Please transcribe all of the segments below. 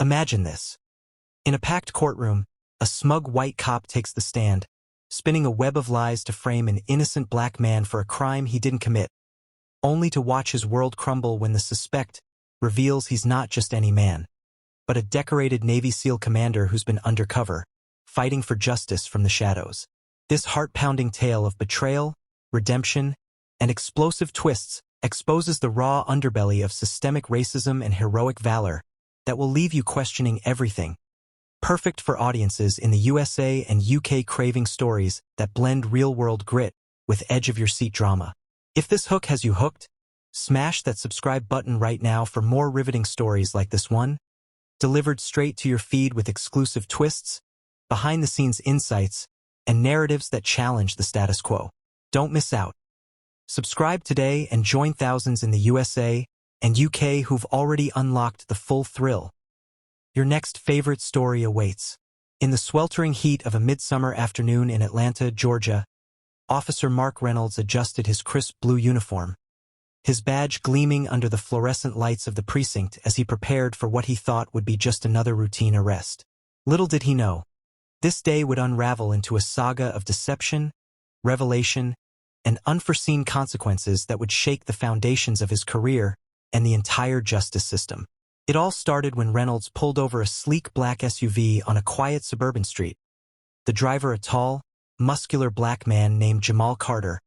Imagine this. In a packed courtroom, a smug white cop takes the stand, spinning a web of lies to frame an innocent black man for a crime he didn't commit, only to watch his world crumble when the suspect reveals he's not just any man, but a decorated Navy SEAL commander who's been undercover, fighting for justice from the shadows. This heart-pounding tale of betrayal, redemption, and explosive twists exposes the raw underbelly of systemic racism and heroic valor that will leave you questioning everything. Perfect for audiences in the USA and UK craving stories that blend real-world grit with edge-of-your-seat drama. If this hook has you hooked, smash that subscribe button right now for more riveting stories like this one, delivered straight to your feed with exclusive twists, behind-the-scenes insights, and narratives that challenge the status quo. Don't miss out. Subscribe today and join thousands in the USA and UK who've already unlocked the full thrill. Your next favorite story awaits. In the sweltering heat of a midsummer afternoon in Atlanta, Georgia, Officer Mark Reynolds adjusted his crisp blue uniform, his badge gleaming under the fluorescent lights of the precinct as he prepared for what he thought would be just another routine arrest. Little did he know, this day would unravel into a saga of deception, revelation, and unforeseen consequences that would shake the foundations of his career and the entire justice system. It all started when Reynolds pulled over a sleek black SUV on a quiet suburban street. The driver, a tall, muscular black man named Jamal Carter,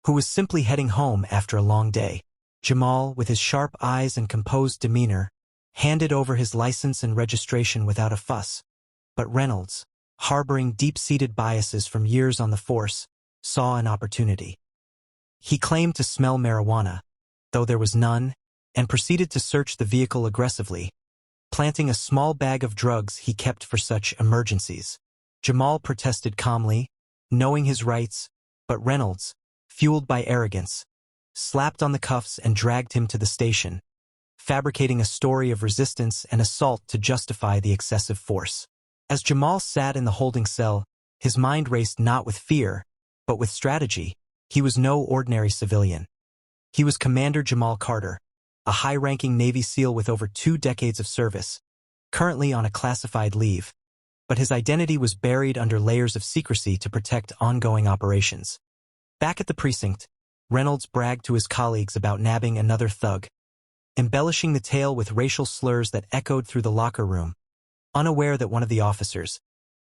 who was simply heading home after a long day. Jamal, with his sharp eyes and composed demeanor, handed over his license and registration without a fuss. But Reynolds, harboring deep-seated biases from years on the force, saw an opportunity. He claimed to smell marijuana, though there was none, and proceeded to search the vehicle aggressively, planting a small bag of drugs he kept for such emergencies. Jamal protested calmly, knowing his rights, but Reynolds, fueled by arrogance, slapped on the cuffs and dragged him to the station, fabricating a story of resistance and assault to justify the excessive force. As Jamal sat in the holding cell, his mind raced not with fear, but with strategy. He was no ordinary civilian. He was Commander Jamal Carter, a high-ranking Navy SEAL with over 2 decades of service, currently on a classified leave, but his identity was buried under layers of secrecy to protect ongoing operations. Back at the precinct, Reynolds bragged to his colleagues about nabbing another thug, embellishing the tale with racial slurs that echoed through the locker room, unaware that one of the officers,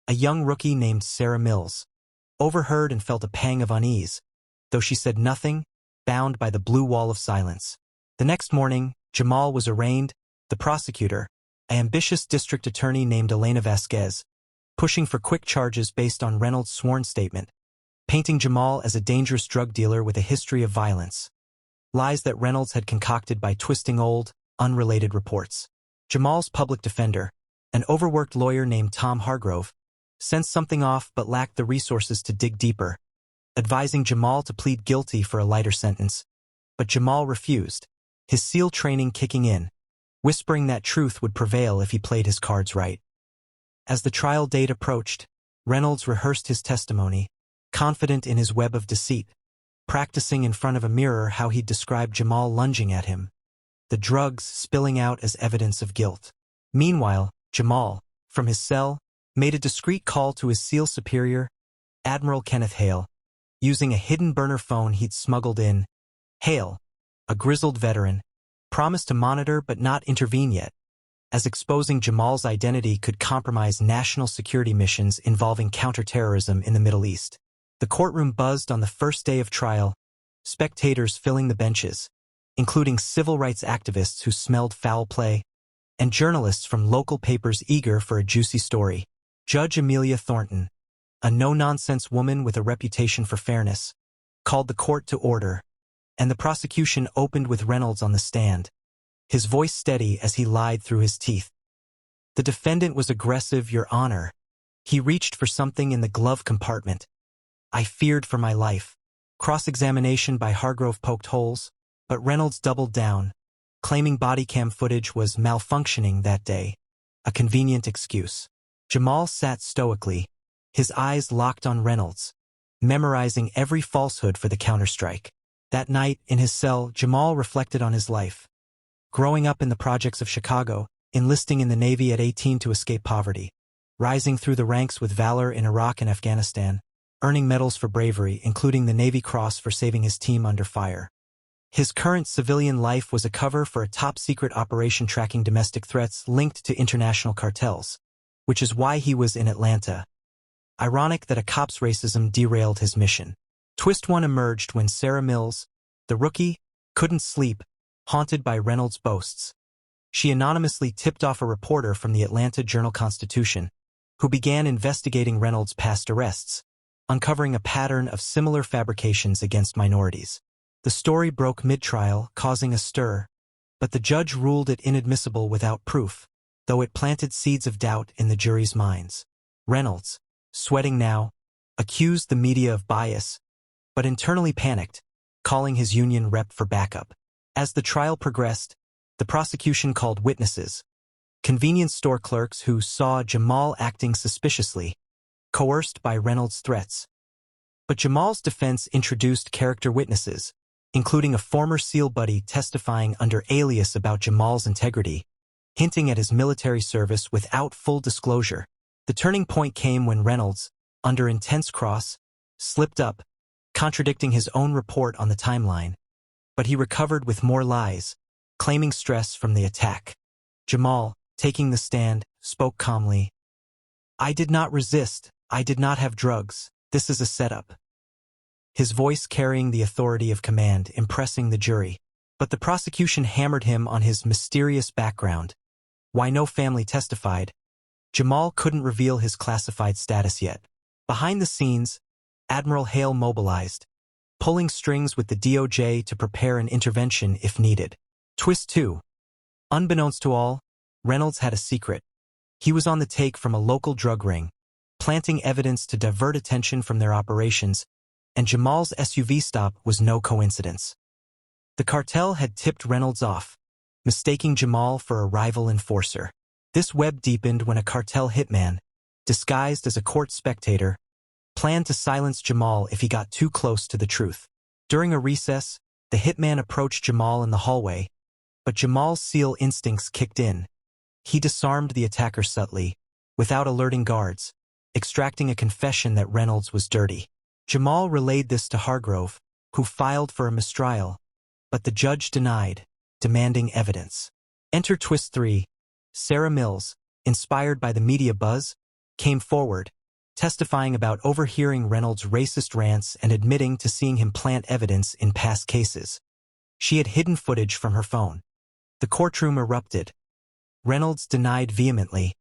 a young rookie named Sarah Mills, overheard and felt a pang of unease, though she said nothing, bound by the blue wall of silence. The next morning, Jamal was arraigned, the prosecutor, an ambitious district attorney named Elena Vasquez, pushing for quick charges based on Reynolds' sworn statement, painting Jamal as a dangerous drug dealer with a history of violence. Lies that Reynolds had concocted by twisting old, unrelated reports. Jamal's public defender, an overworked lawyer named Tom Hargrove, sensed something off but lacked the resources to dig deeper, advising Jamal to plead guilty for a lighter sentence. But Jamal refused, his SEAL training kicking in, whispering that truth would prevail if he played his cards right. As the trial date approached, Reynolds rehearsed his testimony, confident in his web of deceit, practicing in front of a mirror how he'd describe Jamal lunging at him, the drugs spilling out as evidence of guilt. Meanwhile, Jamal, from his cell, made a discreet call to his SEAL superior, Admiral Kenneth Hale, using a hidden burner phone he'd smuggled in. Hale, a grizzled veteran, promised to monitor but not intervene yet, as exposing Jamal's identity could compromise national security missions involving counterterrorism in the Middle East. The courtroom buzzed on the first day of trial, spectators filling the benches, including civil rights activists who smelled foul play, and journalists from local papers eager for a juicy story. Judge Amelia Thornton, a no-nonsense woman with a reputation for fairness, called the court to order, and the prosecution opened with Reynolds on the stand, his voice steady as he lied through his teeth. The defendant was aggressive, Your Honor. He reached for something in the glove compartment. I feared for my life. Cross-examination by Hargrove poked holes, but Reynolds doubled down, claiming body cam footage was malfunctioning that day, a convenient excuse. Jamal sat stoically, his eyes locked on Reynolds, memorizing every falsehood for the counterstrike. That night, in his cell, Jamal reflected on his life. Growing up in the projects of Chicago, enlisting in the Navy at 18 to escape poverty, rising through the ranks with valor in Iraq and Afghanistan, earning medals for bravery, including the Navy Cross for saving his team under fire. His current civilian life was a cover for a top-secret operation tracking domestic threats linked to international cartels, which is why he was in Atlanta. Ironic that a cop's racism derailed his mission. Twist 1 emerged when Sarah Mills, the rookie, couldn't sleep, haunted by Reynolds' boasts. She anonymously tipped off a reporter from the Atlanta Journal-Constitution, who began investigating Reynolds' past arrests, uncovering a pattern of similar fabrications against minorities. The story broke mid-trial, causing a stir, but the judge ruled it inadmissible without proof, though it planted seeds of doubt in the jury's minds. Reynolds, sweating now, accused the media of bias, but internally panicked, calling his union rep for backup. As the trial progressed, the prosecution called witnesses, convenience store clerks who saw Jamal acting suspiciously, coerced by Reynolds' threats. But Jamal's defense introduced character witnesses, including a former SEAL buddy testifying under alias about Jamal's integrity, hinting at his military service without full disclosure. The turning point came when Reynolds, under intense cross, slipped up, contradicting his own report on the timeline. But he recovered with more lies, claiming stress from the attack. Jamal, taking the stand, spoke calmly. "I did not resist. I did not have drugs. This is a setup." His voice carrying the authority of command, impressing the jury. But the prosecution hammered him on his mysterious background. Why no family testified? Jamal couldn't reveal his classified status yet. Behind the scenes, Admiral Hale mobilized, pulling strings with the DOJ to prepare an intervention if needed. Twist 2. Unbeknownst to all, Reynolds had a secret. He was on the take from a local drug ring, planting evidence to divert attention from their operations, and Jamal's SUV stop was no coincidence. The cartel had tipped Reynolds off, mistaking Jamal for a rival enforcer. This web deepened when a cartel hitman, disguised as a court spectator, planned to silence Jamal if he got too close to the truth. During a recess, the hitman approached Jamal in the hallway, but Jamal's SEAL instincts kicked in. He disarmed the attacker subtly, without alerting guards, extracting a confession that Reynolds was dirty. Jamal relayed this to Hargrove, who filed for a mistrial, but the judge denied, demanding evidence. Enter Twist 3. Sarah Mills, inspired by the media buzz, came forward, testifying about overhearing Reynolds' racist rants and admitting to seeing him plant evidence in past cases. She had hidden footage from her phone. The courtroom erupted. Reynolds denied vehemently,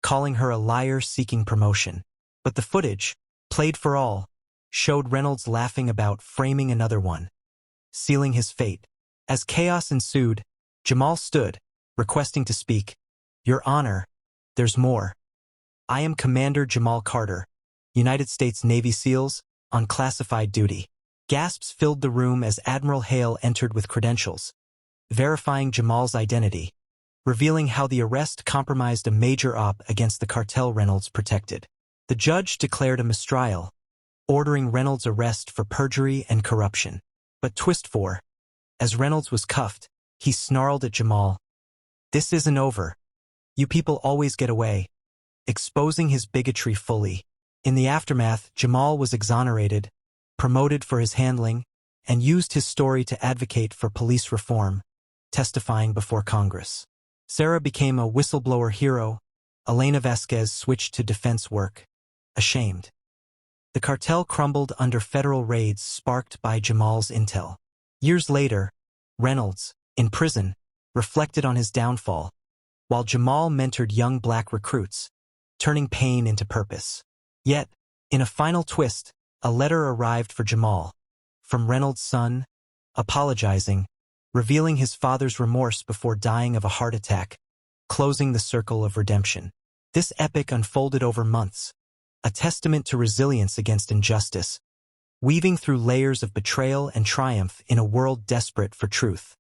calling her a liar seeking promotion. But the footage, played for all, showed Reynolds laughing about framing another one, sealing his fate. As chaos ensued, Jamal stood, requesting to speak. "Your Honor, there's more. I am Commander Jamal Carter, United States Navy SEALs, on classified duty." Gasps filled the room as Admiral Hale entered with credentials, verifying Jamal's identity, revealing how the arrest compromised a major op against the cartel Reynolds protected. The judge declared a mistrial, ordering Reynolds' arrest for perjury and corruption. But Twist 4. As Reynolds was cuffed, he snarled at Jamal, "This isn't over. You people always get away," exposing his bigotry fully. In the aftermath, Jamal was exonerated, promoted for his handling, and used his story to advocate for police reform, testifying before Congress. Sarah became a whistleblower hero. Elena Vasquez switched to defense work. Ashamed. The cartel crumbled under federal raids sparked by Jamal's intel. Years later, Reynolds, in prison, reflected on his downfall, while Jamal mentored young black recruits, turning pain into purpose. Yet, in a final twist, a letter arrived for Jamal, from Reynolds' son, apologizing, revealing his father's remorse before dying of a heart attack, closing the circle of redemption. This epic unfolded over months, a testament to resilience against injustice, weaving through layers of betrayal and triumph in a world desperate for truth.